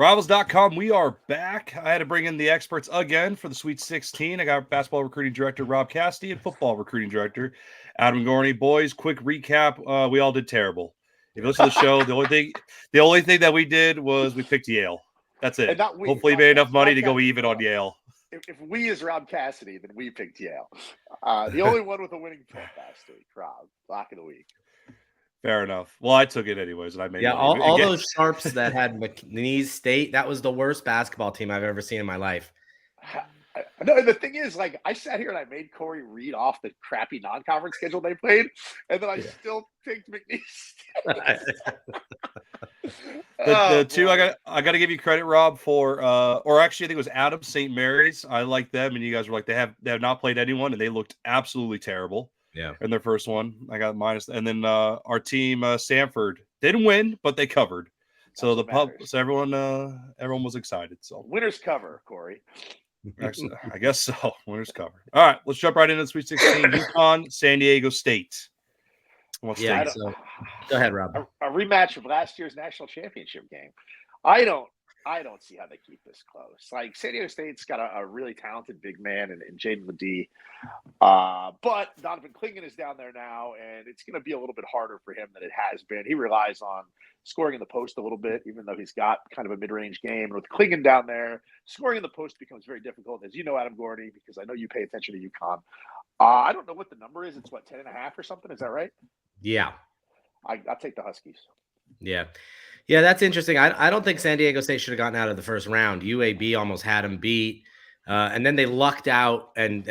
Rivals.com, we are back. I had to bring in the experts again for the Sweet 16. I got basketball recruiting director Rob Cassidy and football recruiting director Adam Gorney. Boys, quick recap. We all did terrible. If you listen to the show, the only thing that we did was we picked Yale. That's it. And not we. Hopefully, made enough money to go even on Yale. If we is Rob Cassidy, then we picked Yale. The only one with a winning pick last week, Rob. Lock of the week. Fair enough. Well, I took it anyways, and I made money. all those sharps that had McNeese State, that was the worst basketball team I've ever seen in my life. No, the thing is, like, I sat here and I made Corey read off the crappy non-conference schedule they played, and then I still picked McNeese State. The two I got to give you credit, Rob, for or actually I think it was Adam St. Mary's. I like them, and you guys were like they have not played anyone, and they looked absolutely terrible. Yeah, in their first one, I got minus, and then our team Stanford didn't win, but they covered. So everyone was excited. So winners cover, Corey. Actually, I guess so. Winners cover. All right, let's jump right into the Sweet 16. UConn, San Diego State. Go ahead, Rob. A rematch of last year's national championship game. I don't see how they keep this close. Like, San Diego State's got a really talented big man in Jaden Ledee. But Donovan Clingan is down there now, and it's going to be a little bit harder for him than it has been. He relies on scoring in the post a little bit, even though he's got kind of a mid-range game. And with Clingan down there, scoring in the post becomes very difficult, as you know, Adam Gorney, because I know you pay attention to UConn. I don't know what the number is. It's, 10.5 or something? Is that right? Yeah. I'll take the Huskies. Yeah, that's interesting. I don't think San Diego State should have gotten out of the first round. UAB almost had them beat, and then they lucked out and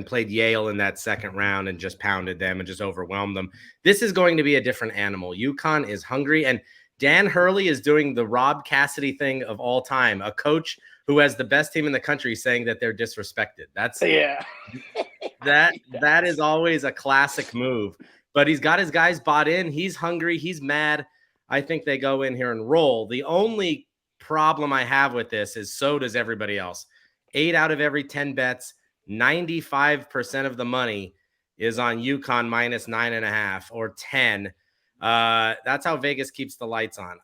played Yale in that second round and just pounded them and just overwhelmed them. This is going to be a different animal. UConn is hungry, and Dan Hurley is doing the Rob Cassidy thing of all time, a coach who has the best team in the country saying that they're disrespected. That is always a classic move. But he's got his guys bought in. He's hungry. He's mad. I think they go in here and roll. The only problem I have with this is so does everybody else. 8 out of every 10 bets, 95% of the money is on UConn minus 9.5 or 10. That's how Vegas keeps the lights on.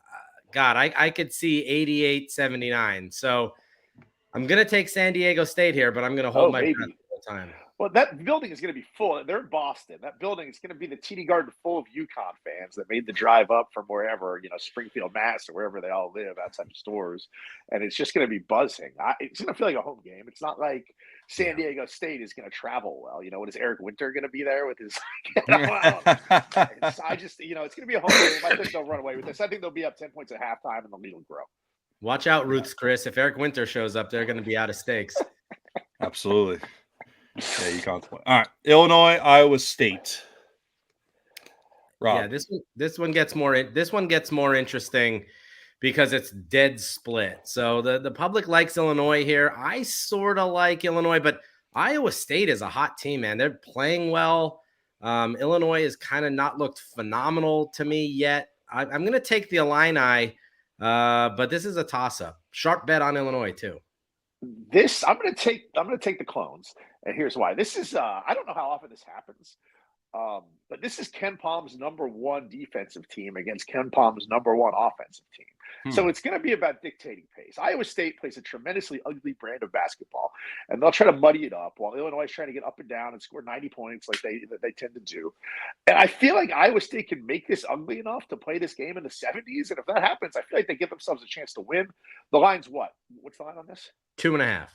God, I could see 88-79. So I'm going to take San Diego State here, but I'm going to hold my breath the whole time. Well, that building is going to be full. They're in Boston. That building is going to be the TD Garden full of UConn fans that made the drive up from wherever, Springfield, Mass, or wherever they all live outside the stores. And it's just going to be buzzing. It's going to feel like a home game. It's not like San Diego State is going to travel well. What is Eric Winter going to be there with his – it's going to be a home game. I think they'll run away with this. I think they'll be up 10 points at halftime, and the lead will grow. Watch out, Ruth's Chris. If Eric Winter shows up, they're going to be out of stakes. Absolutely. Yeah, you can't play. All right, Illinois, Iowa State. Rob. Yeah, this one gets more interesting because it's dead split. So the public likes Illinois here. I sort of like Illinois, but Iowa State is a hot team, man. They're playing well. Illinois has kind of not looked phenomenal to me yet. I'm going to take the Illini, but this is a toss-up. Sharp bet on Illinois too. I'm going to take the Clones, and here's why. This is I don't know how often this happens, but this is Ken Palm's number one defensive team against Ken Palm's number one offensive team. So it's going to be about dictating pace. Iowa State plays a tremendously ugly brand of basketball, and they'll try to muddy it up while Illinois is trying to get up and down and score 90 points like they tend to do. And I feel like Iowa State can make this ugly enough to play this game in the 70s, and if that happens, I feel like they give themselves a chance to win. The line's what? What's the line on this? 2.5.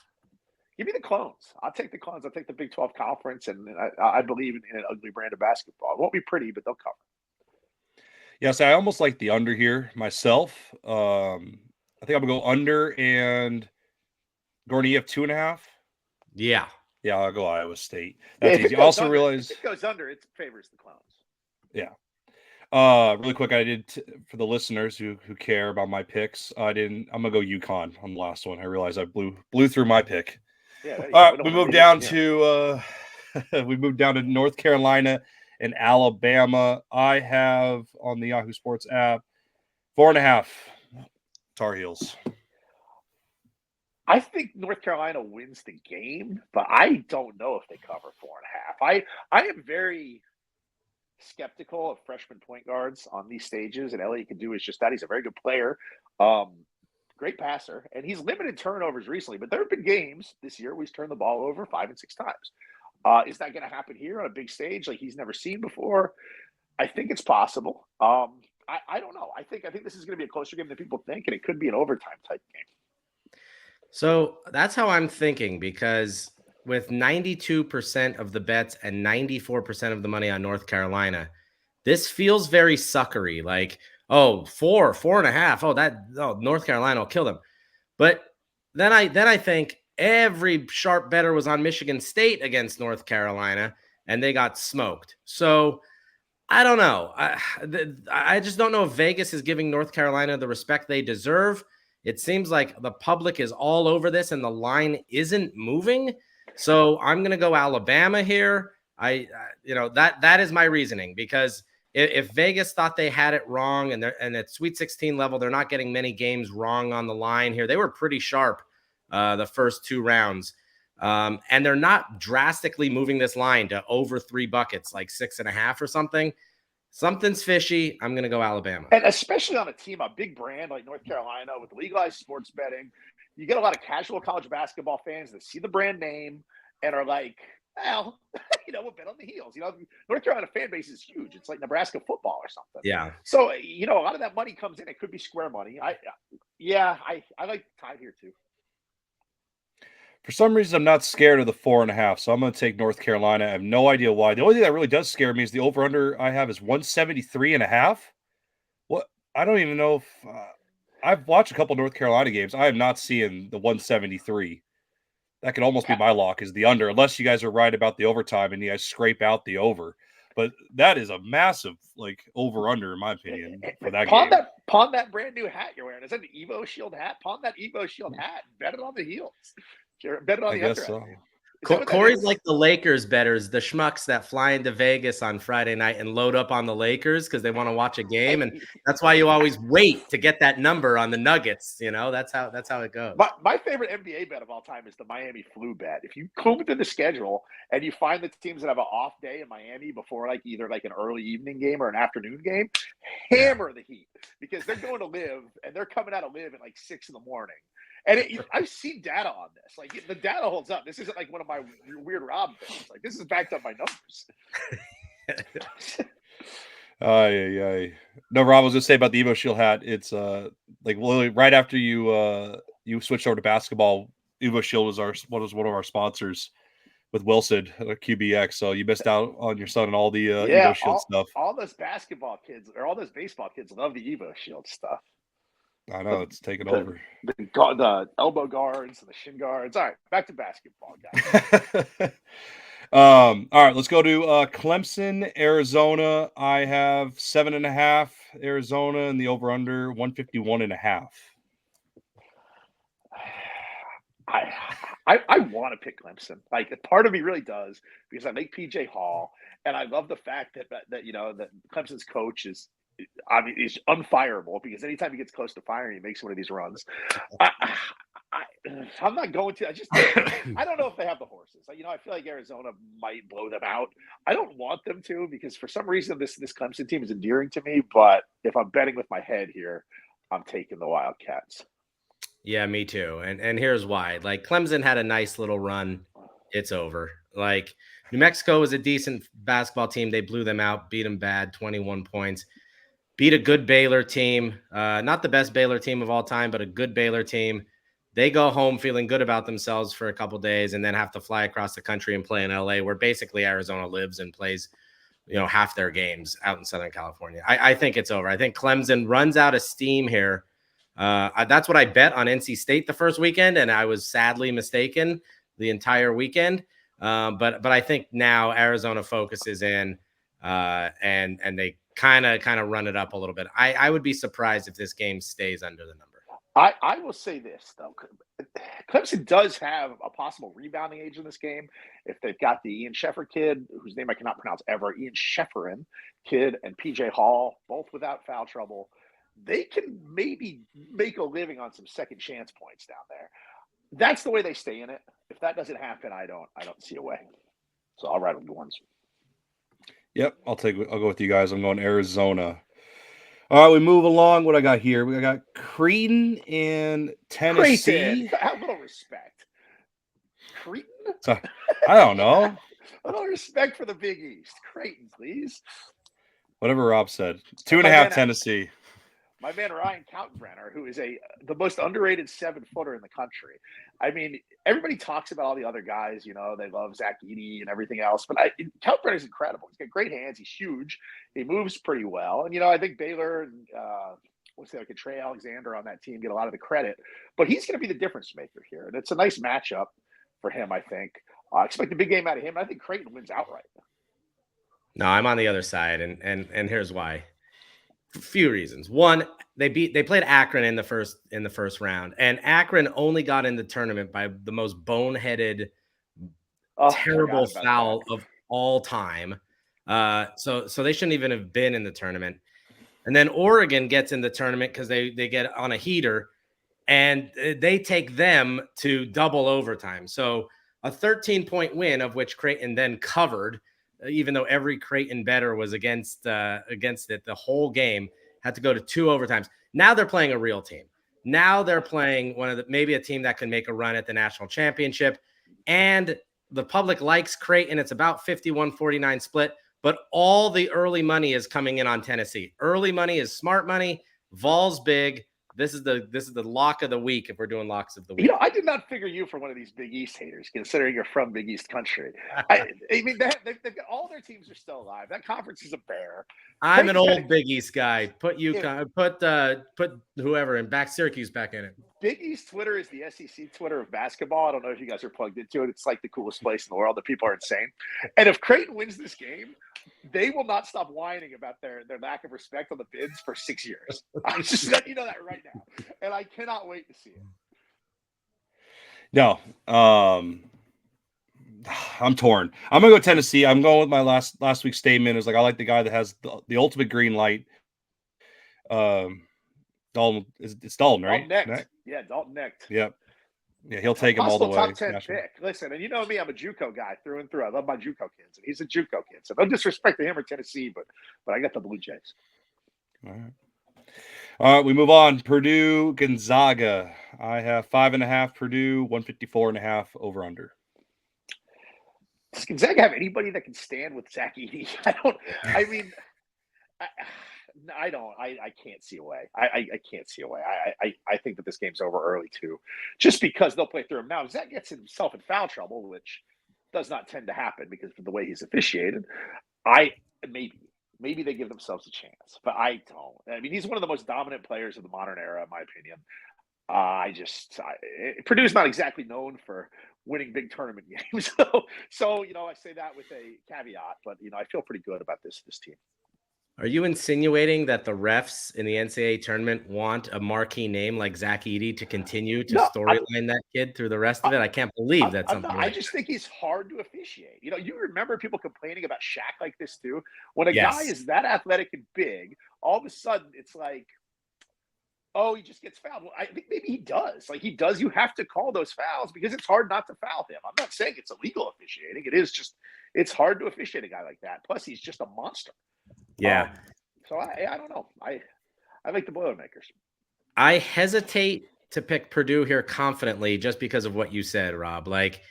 Give me the Clones. I'll take the Clones. I'll take the Big 12 Conference, and I believe in an ugly brand of basketball. It won't be pretty, but they'll cover. Yes, I almost like the under here myself. I think I'm going to go under, and Gorney, you have 2.5? Yeah. Yeah, I'll go Iowa State. That's easy. I also realize if it goes under, it favors the Clones. Yeah. Really quick, I did for the listeners who care about my picks. I'm gonna go UConn on the last one. I realized I blew through my pick. Yeah. All right, we moved down to North Carolina and Alabama. I have on the Yahoo Sports app 4.5 Tar Heels. I think North Carolina wins the game, but I don't know if they cover 4.5. I am very skeptical of freshman point guards on these stages, and Elliott can do is just that. He's a very good player. great passer, and he's limited turnovers recently. But there have been games this year where he's turned the ball over 5 and 6 times. Is that going to happen here on a big stage like he's never seen before? I think it's possible. I don't know. I think this is going to be a closer game than people think, and it could be an overtime type game. So that's how I'm thinking, because with 92% of the bets and 94% of the money on North Carolina, this feels very suckery. Like, oh, 4.5. North Carolina will kill them. But then I think every sharp bettor was on Michigan State against North Carolina, and they got smoked. So I don't know. I just don't know if Vegas is giving North Carolina the respect they deserve. It seems like the public is all over this and the line isn't moving. So I'm going to go Alabama here. That is my reasoning, because if Vegas thought they had it wrong and at Sweet 16 level, they're not getting many games wrong on the line here. They were pretty sharp the first 2 rounds. And they're not drastically moving this line to over 3 buckets, like 6.5 or something. Something's fishy. I'm going to go Alabama. And especially on a team, a big brand like North Carolina with legalized sports betting, you get a lot of casual college basketball fans that see the brand name and are like, well, we'll bet on the heels. North Carolina fan base is huge. It's like Nebraska football or something. Yeah. So, a lot of that money comes in. It could be square money. I like Tide here too. For some reason, I'm not scared of the 4.5, so I'm going to take North Carolina. I have no idea why. The only thing that really does scare me is the over/under I have is 173.5. What? I don't even know if I've watched a couple North Carolina games. I am not seeing the 173. That could almost be my lock, is the under, unless you guys are right about the overtime and you guys scrape out the over. But that is a massive over/under in my opinion for that game. Pawn that brand new hat you're wearing. Is that an Evo Shield hat? Pawn that Evo Shield hat. Bet it on the heels. Bet it on the under. So. Corey's like the Lakers bettors, the schmucks that fly into Vegas on Friday night and load up on the Lakers because they want to watch a game, and that's why you always wait to get that number on the Nuggets. That's how it goes. My favorite NBA bet of all time is the Miami flu bet. If you comb through the schedule and you find the teams that have an off day in Miami before either an early evening game or an afternoon game, hammer the Heat, because they're going to Live and they're coming out of Live at 6 a.m. And I've seen data on this. The data holds up. This isn't one of my weird Rob things. This is backed up by numbers. No, Rob, I was going to say about the Evo Shield hat. It's literally right after you switched over to basketball. Evo Shield was one of our sponsors with Wilson QBX. So you missed out on your son and all the Evo Shield stuff. All those basketball kids or all those baseball kids love the Evo Shield stuff. I know it's taken over. The elbow guards and the shin guards. All right, back to basketball, guys. All right, let's go to Clemson, Arizona. I have 7.5 Arizona, and the over/under 151.5. I want to pick Clemson. Part of me really does, because I like PJ Hall, and I love the fact that Clemson's coach is unfireable, because anytime he gets close to firing, he makes one of these runs. I'm not going to. I don't know if they have the horses. I feel like Arizona might blow them out. I don't want them to, because for some reason this Clemson team is endearing to me. But if I'm betting with my head here, I'm taking the Wildcats. Yeah, me too. And here's why. Clemson had a nice little run. It's over. New Mexico was a decent basketball team. They blew them out, beat them bad, 21 points. Beat a good Baylor team. Not the best Baylor team of all time, but a good Baylor team. They go home feeling good about themselves for a couple days and then have to fly across the country and play in LA, where basically Arizona lives and plays, half their games out in Southern California. I think it's over. I think Clemson runs out of steam here. That's what I bet on NC State the first weekend, and I was sadly mistaken the entire weekend. But I think now Arizona focuses in, and they kind of run it up a little bit. I would be surprised if this game stays under the number. I will say this, though. Clemson does have a possible rebounding age in this game. If they've got the Ian Sheffer kid, whose name I cannot pronounce ever, Ian Shefferin kid, and PJ Hall, both without foul trouble, they can maybe make a living on some second chance points down there. That's the way they stay in it. If that doesn't happen, I don't see a way. So I'll ride with the ones. Yep, I'll go with you guys. I'm going Arizona. All right, we move along. What I got here? We got Creighton and Tennessee. Creighton. Have a little respect. Creighton? So, I don't know. A little respect for the Big East. Creighton, please. Whatever Rob said. 2.5 man, Tennessee. My man Ryan Kaltenbrenner, who is the most underrated 7-footer in the country. I mean, everybody talks about all the other guys. You know, they love Zach Edey and everything else. But Kaltenbrenner's incredible. He's got great hands. He's huge. He moves pretty well. And, you know, I think Baylor and Trey Alexander on that team get a lot of the credit. But he's going to be the difference maker here. And it's a nice matchup for him, I think. I expect a big game out of him. I think Creighton wins outright. No, I'm on the other side, and here's why. A few reasons. One, they played Akron in the first round, and Akron only got in the tournament by the most boneheaded, terrible foul of all time. So they shouldn't even have been in the tournament. And then Oregon gets in the tournament because they get on a heater, and they take them to double overtime. So a 13-point win, of which Creighton then covered, even though every Creighton bettor was against it the whole game, had to go to 2 overtimes. Now they're playing a real team. Now they're playing maybe a team that can make a run at the national championship. And the public likes Creighton. It's about 51-49 split, but all the early money is coming in on Tennessee. Early money is smart money. Vol's big. This is the lock of the week if we're doing locks of the week. You know, I did not figure you for one of these Big East haters, considering you're from Big East country. I mean, they've got all their teams are still alive. That conference is a bear. I'm an old Big East guy. Put UConn, put whoever and back Syracuse back in it. Big East Twitter is the SEC Twitter of basketball. I don't know if you guys are plugged into it. It's like the coolest place in the world. The people are insane. And if Creighton wins this game, they will not stop whining about their lack of respect on the bids for 6 years. I'm just letting you know that right now. And I cannot wait to see it. No. I'm torn. I'm gonna go Tennessee. I'm going with my last week's statement. Is like I like the guy that has the ultimate green light. Dalton, it's Dalton, right? Dalton Yeah, Dalton Necht. Yep. Yeah, he'll take him all the way. Top 10 pick. Listen, and you know me, I'm a JUCO guy through and through. I love my JUCO kids, and he's a JUCO kid. So no disrespect to him or Tennessee, but I got the Blue Jays. All right, we move on. Purdue, Gonzaga. I have 5.5 Purdue, 154.5 over under. Does Gonzaga have anybody that can stand with Zach Edey? I can't see a way. I can't see a way. I think that this game's over early too, just because they'll play through him. Now, if Zach gets himself in foul trouble, which does not tend to happen because of the way he's officiated, maybe they give themselves a chance, but I don't. I mean, he's one of the most dominant players of the modern era, in my opinion. Purdue's not exactly known for winning big tournament games. So, you know, I say that with a caveat, but, you know, I feel pretty good about this team. Are you insinuating that the refs in the NCAA tournament want a marquee name like Zach Edey to continue to storyline that kid through the rest of it? I can't believe that's something. I just think he's hard to officiate. You know, you remember people complaining about Shaq like this too? When a guy is that athletic and big, all of a sudden it's like, oh, he just gets fouled. Well, I think maybe he does. Like he does. You have to call those fouls because it's hard not to foul him. I'm not saying it's illegal officiating. It is just, it's hard to officiate a guy like that. Plus, he's just a monster. Yeah. So I don't know. I like the Boilermakers. I hesitate to pick Purdue here confidently just because of what you said, Rob. Like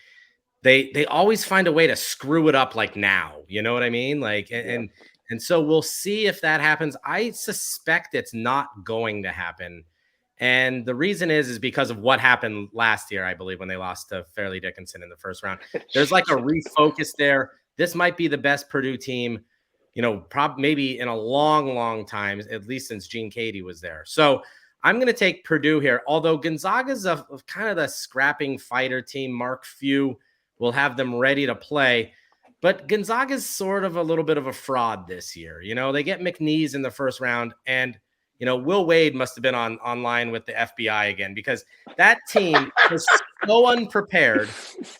they always find a way to screw it up like now. You know what I mean? Like and so we'll see if that happens. I suspect it's not going to happen. And the reason is because of what happened last year, I believe, when they lost to Fairleigh Dickinson in the first round. There's like a refocus there. This might be the best Purdue team, you know, maybe in a long, long time, at least since Gene Cady was there. So I'm going to take Purdue here. Although Gonzaga's a kind of the scrapping fighter team. Mark Few will have them ready to play. But Gonzaga's sort of a little bit of a fraud this year. You know, they get McNeese in the first round, and, you know, Will Wade must have been online with the FBI again, because that team was so unprepared,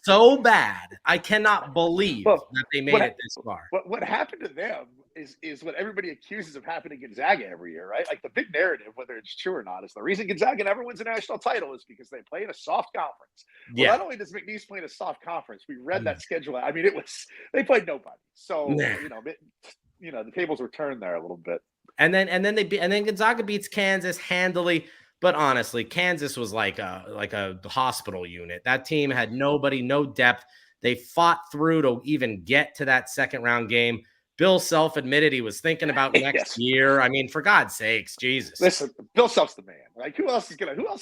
so bad. I cannot believe that they made it this far. What happened to them is what everybody accuses of happening to Gonzaga every year, right? Like the big narrative, whether it's true or not, is the reason Gonzaga never wins a national title is because they play in a soft conference. Well, not only does McNeese play in a soft conference, we read that schedule. I mean, they played nobody. So, you know, the tables were turned there a little bit. And then Gonzaga beats Kansas handily. But honestly, Kansas was like a hospital unit. That team had nobody, no depth. They fought through to even get to that second round game. Bill Self admitted he was thinking about next year. I mean, for God's sakes, Jesus. Listen, Bill Self's the man. Like, who else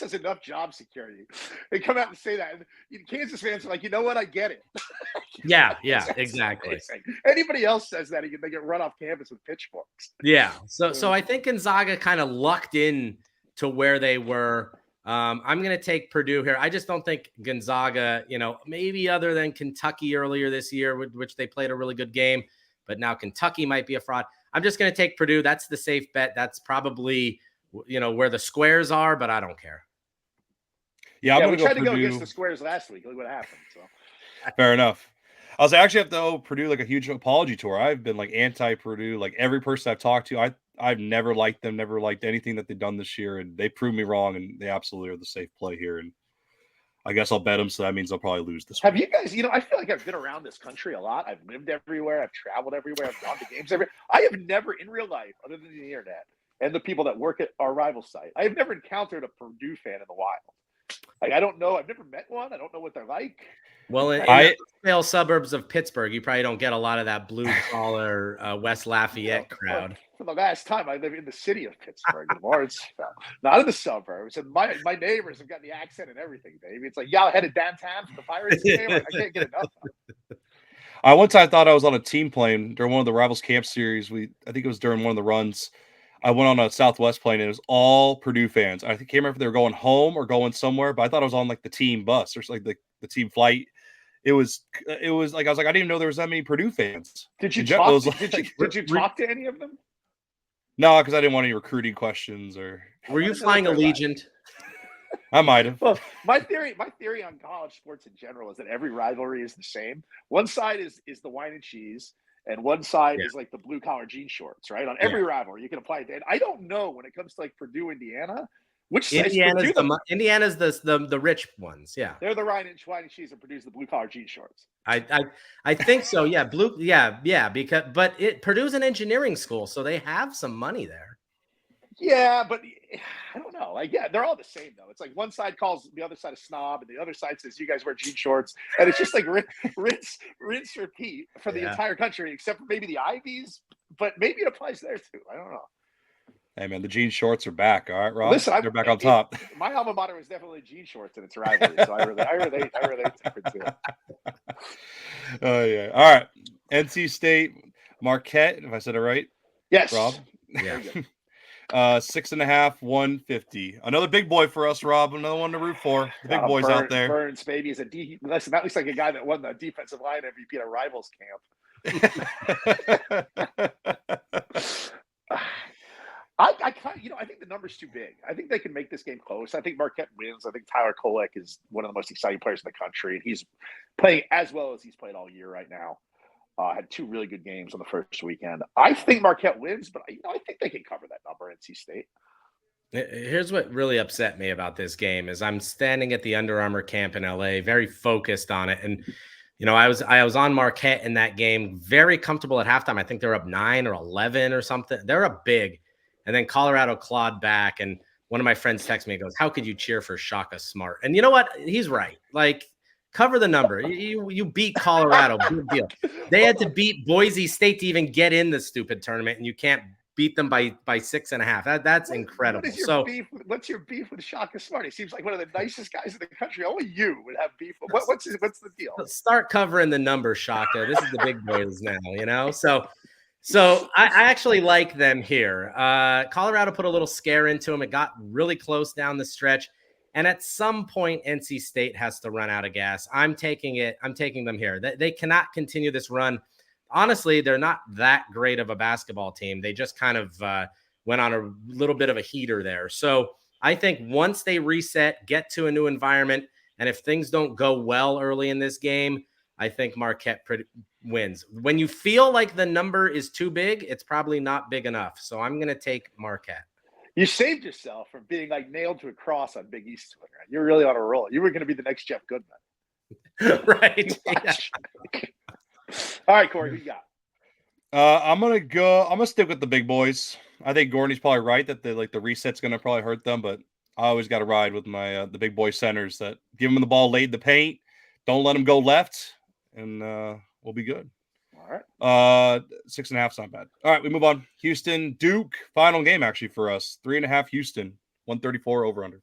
has enough job security? They come out and say that. And Kansas fans are like, you know what? I get it. Yeah, exactly. Anybody else says that, they get run off campus with pitchforks. Yeah. So I think Gonzaga kind of lucked in to where they were. I'm going to take Purdue here. I just don't think Gonzaga, maybe other than Kentucky earlier this year, which they played a really good game, but now Kentucky might be a fraud. I'm just going to take Purdue. That's the safe bet. That's probably, where the squares are, but I don't care. Yeah, we tried to go against the squares last week. Look what happened. So fair enough. I actually have to owe Purdue like a huge apology tour. I've been like anti-Purdue. Like every person I've talked to, I've never liked them, never liked anything that they've done this year, and they proved me wrong, and they absolutely are the safe play here. And I guess I'll bet them, so that means they'll probably lose this week. Have you guys, I feel like I've been around this country a lot. I've lived everywhere. I've traveled everywhere. I've gone to games everywhere. I have never in real life, other than the internet and the people that work at our rival site, I have never encountered a Purdue fan in the wild. Like, I don't know. I've never met one. I don't know what they're like. Well, in the pale suburbs of Pittsburgh, you probably don't get a lot of that blue-collar West Lafayette crowd. For the last time, I live in the city of Pittsburgh, in Lawrenceville, not in the suburbs. And my neighbors have got the accent and everything, baby. It's like, y'all headed downtown for the Pirates game? I can't get enough of it. One time I thought I was on a team plane during one of the Rivals Camp series. I think it was during one of the runs. I went on a Southwest plane, and it was all Purdue fans. I can't remember if they were going home or going somewhere, but I thought I was on like the team bus or like the team flight. It was like I was like, I didn't even know there was that many Purdue fans. Did you talk to any of them? No, because I didn't want any recruiting questions. Or were you flying Allegiant? I might have. Well, my theory on college sports in general is that every rivalry is the same. One side is the wine and cheese, and one side is like the blue collar jean shorts, right? On every rivalry, you can apply it. And I don't know when it comes to like Purdue, Indiana. Which Indiana's the rich ones, yeah. They're the wine and cheese and Purdue's the blue collar jean shorts. I think so, yeah. Because Purdue's an engineering school, so they have some money there. Yeah, but I don't know. Like, they're all the same though. It's like one side calls the other side a snob, and the other side says you guys wear jean shorts, and it's just like rinse, repeat for the entire country, except for maybe the Ivies. But maybe it applies there too. I don't know. Hey man, the jean shorts are back. All right, Rob. Listen, they're back on top. My alma mater is definitely jean shorts and it's a rivalry, so I relate to it. Oh yeah. All right. NC State, Marquette, if I said it right. Yes. Rob. Yeah. 6.5, 150. Another big boy for us, Rob. Another one to root for. The big boys out there. Burns, baby, is listen, that looks like a guy that won the defensive line MVP at a rivals camp. I think the number's too big. I think they can make this game close. I think Marquette wins. I think Tyler Kolek is one of the most exciting players in the country, and he's playing as well as he's played all year right now. Had two really good games on the first weekend. I think Marquette wins, but I think they can cover that number. NC State. Here's what really upset me about this game is I'm standing at the Under Armour camp in LA, very focused on it, and I was on Marquette in that game, very comfortable at halftime. I think they're up 9 or 11 or something. They're up big. And then Colorado clawed back. And one of my friends texted me and goes, how could you cheer for Shaka Smart? And you know what? He's right. Like, cover the number. You beat Colorado. Big deal. They had to beat Boise State to even get in the stupid tournament, and you can't beat them by 6.5. That's incredible. What's your beef with Shaka Smart? He seems like one of the nicest guys in the country. Only you would have beef. What's the deal? Start covering the number, Shaka. This is the big boys now, So I actually like them here. Colorado put a little scare into them. It got really close down the stretch. And at some point, NC State has to run out of gas. I'm taking them here. They cannot continue this run. Honestly, they're not that great of a basketball team. They just kind of went on a little bit of a heater there. So I think once they reset, get to a new environment, and if things don't go well early in this game, I think Marquette wins. When you feel like the number is too big, it's probably not big enough. So I'm going to take Marquette. You saved yourself from being like nailed to a cross on Big East Twitter. You're really on a roll. You were going to be the next Jeff Goodman. Right. Yeah. All right, Corey, who you got? I'm going to stick with the big boys. I think Gorney's probably right that the reset's going to probably hurt them, but I always got to ride with my the big boy centers that give them the ball late in the paint, don't let them go left, and we'll be good. All right. 6.5 is not bad. All right, we move on. Houston, Duke, final game actually for us. 3.5 Houston, 134 over under.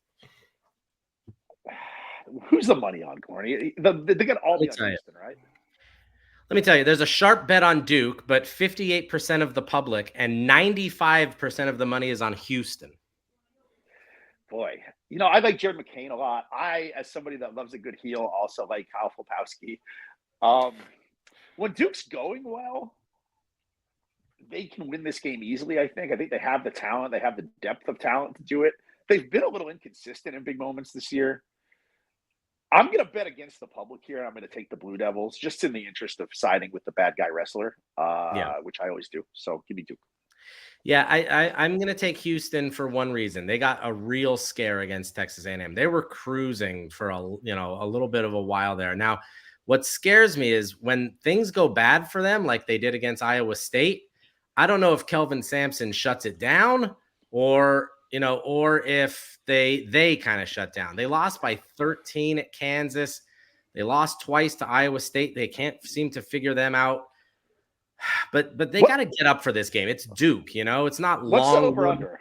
Who's the money on, Gorney? They got all the on Houston, right? Let me tell you, there's a sharp bet on Duke, but 58% of the public and 95% of the money is on Houston. Boy, I like Jared McCain a lot. I, as somebody that loves a good heel, also like Kyle Filipowski. When Duke's going well, they can win this game easily, I think. I think they have the talent. They have the depth of talent to do it. They've been a little inconsistent in big moments this year. I'm going to bet against the public here. I'm going to take the Blue Devils just in the interest of siding with the bad guy wrestler, which I always do. So give me Duke. Yeah, I'm going to take Houston for one reason. They got a real scare against Texas A&M. They were cruising for a little bit of a while there. Now, what scares me is when things go bad for them, like they did against Iowa State. I don't know if Kelvin Sampson shuts it down or if they kind of shut down. They lost by 13 at Kansas. They lost twice to Iowa State. They can't seem to figure them out. But they got to get up for this game. It's Duke, it's not long. What's the over under?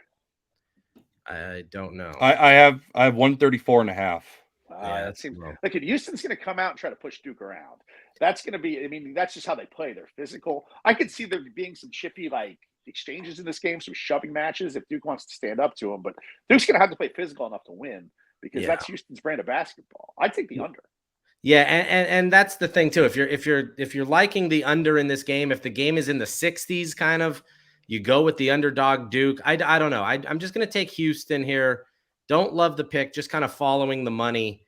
I don't know. I have 134.5. Yeah, that seems like if Houston's going to come out and try to push Duke around. That's going to be. That's just how they play. They're physical. I could see there being some chippy exchanges in this game, some shoving matches if Duke wants to stand up to them. But Duke's going to have to play physical enough to win because that's Houston's brand of basketball. I'd take the under. Yeah, and that's the thing too. If you're liking the under in this game, if the game is in the 60s, kind of, you go with the underdog Duke. I don't know. I'm just going to take Houston here. Don't love the pick. Just kind of following the money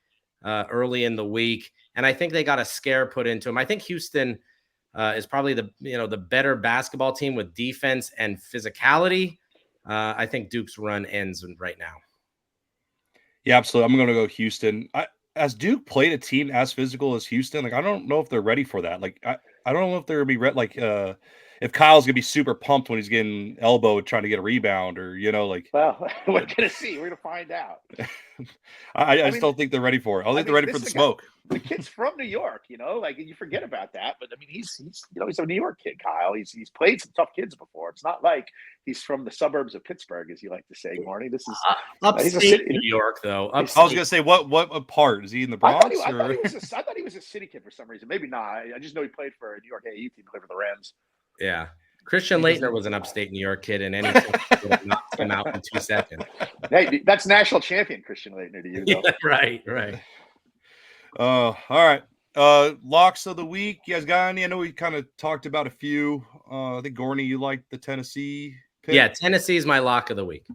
early in the week, and I think they got a scare put into them. I think Houston is probably the better basketball team with defense and physicality. I think Duke's run ends right now. Yeah, absolutely. I'm going to go Houston. As Duke played a team as physical as Houston, I don't know if they're ready for that. I don't know if they're going to be ready. If Kyle's going to be super pumped when he's getting elbowed trying to get a rebound or, Well, we're going to see. We're going to find out. I just don't think they're ready for it. I think they're ready for the smoke. The kid's from New York, you forget about that. But, he's a New York kid, Kyle. He's played some tough kids before. It's not like he's from the suburbs of Pittsburgh, as you like to say, Marty. This is upstate New York, though. I was going to say, what part? Is he in the Bronx? I thought he was a city kid for some reason. Maybe not. I just know he played for a New York AAU team, played for the Rams. Yeah. Christian Laettner was an upstate New York kid, and anything would knock him out in 2 seconds. Hey, that's national champion Christian Laettner to you, though. Yeah, right. All right. Locks of the week. You guys got any? I know we kind of talked about a few. I think Gorney, you like the Tennessee pick? Yeah, Tennessee is my lock of the week.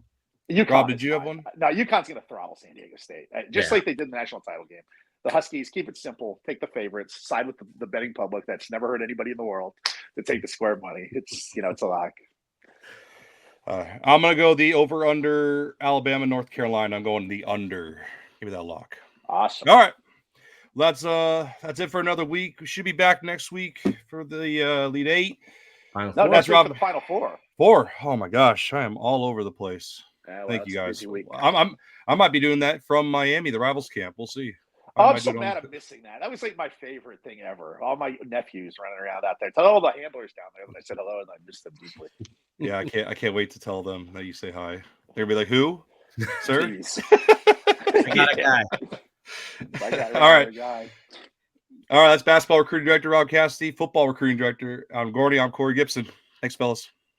Rob, did you have one? No, UConn's going to throttle San Diego State, just like they did in the national title game. The Huskies, keep it simple. Take the favorites. Side with the betting public. That's never hurt anybody in the world to take the square money. It's a lock. I'm going to go the over-under Alabama, North Carolina. I'm going the under. Give me that lock. Awesome. All right. That's it for another week. We should be back next week for the Elite Eight. That's Rob for the Final Four. Oh my gosh, I am all over the place. Thank you guys. I might be doing that from Miami, the Rivals camp. We'll see. I'm so mad I'm missing that. That was my favorite thing ever. All my nephews running around out there. Tell all the handlers down there that I said hello and I missed them deeply. Yeah, I can't wait to tell them that you say hi. They'll be like, "Who, sir?" I got a guy. All right. That's basketball recruiting director Rob Cassidy, football recruiting director. I'm Gorney. I'm Corey Gibson. Thanks, fellas.